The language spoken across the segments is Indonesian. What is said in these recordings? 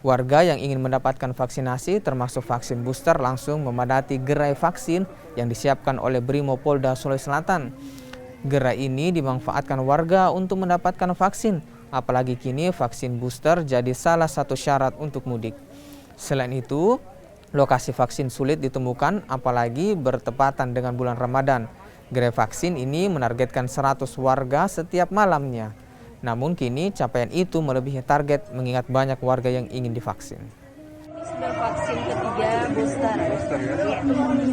Warga yang ingin mendapatkan vaksinasi termasuk vaksin booster langsung memadati gerai vaksin yang disiapkan oleh Brimopolda Sulawesi Selatan. Gerai ini dimanfaatkan warga untuk mendapatkan vaksin, apalagi kini vaksin booster jadi salah satu syarat untuk mudik. Selain itu, lokasi vaksin sulit ditemukan apalagi bertepatan dengan bulan Ramadan. Gerai vaksin ini menargetkan 100 warga setiap malamnya. Namun kini capaian itu melebihi target mengingat banyak warga yang ingin divaksin. Sudah vaksin ketiga booster. Ya?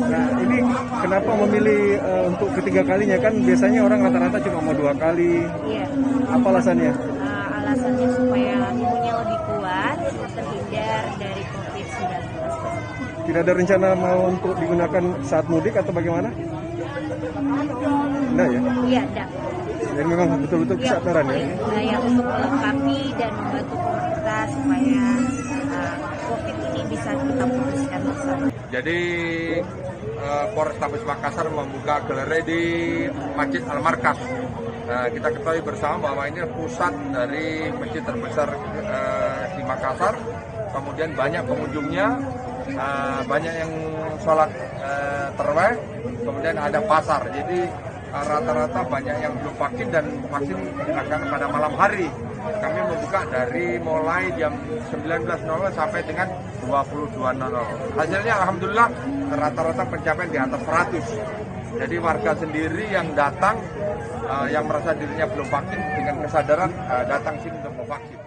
Nah ini kenapa memilih untuk ketiga kalinya, kan biasanya orang rata-rata cuma mau 2 kali. Iya. Apa alasannya? Alasannya supaya imunnya lebih kuat, terhindar dari COVID-19. Tidak ada rencana mau untuk digunakan saat mudik atau bagaimana? Enggak ya? Iya, enggak. Jadi memang betul-betul kesadaran ya? Ya, untuk melengkapi dan membantu pemerintah supaya COVID ini bisa kita putuskan bersama. Jadi Polrestabes Makassar membuka galeri di Masjid Al-Markas. Kita ketahui bersama bahwa ini pusat dari masjid terbesar di Makassar. Kemudian banyak pengunjungnya, banyak yang sholat tarawih, kemudian ada pasar. Jadi rata-rata banyak yang belum vaksin dan vaksin dilakukan pada malam hari. Kami membuka dari mulai jam 19.00 sampai dengan 22.00. Hasilnya alhamdulillah rata-rata pencapaian di atas 100. Jadi warga sendiri yang datang, yang merasa dirinya belum vaksin dengan kesadaran datang sini untuk memvaksin.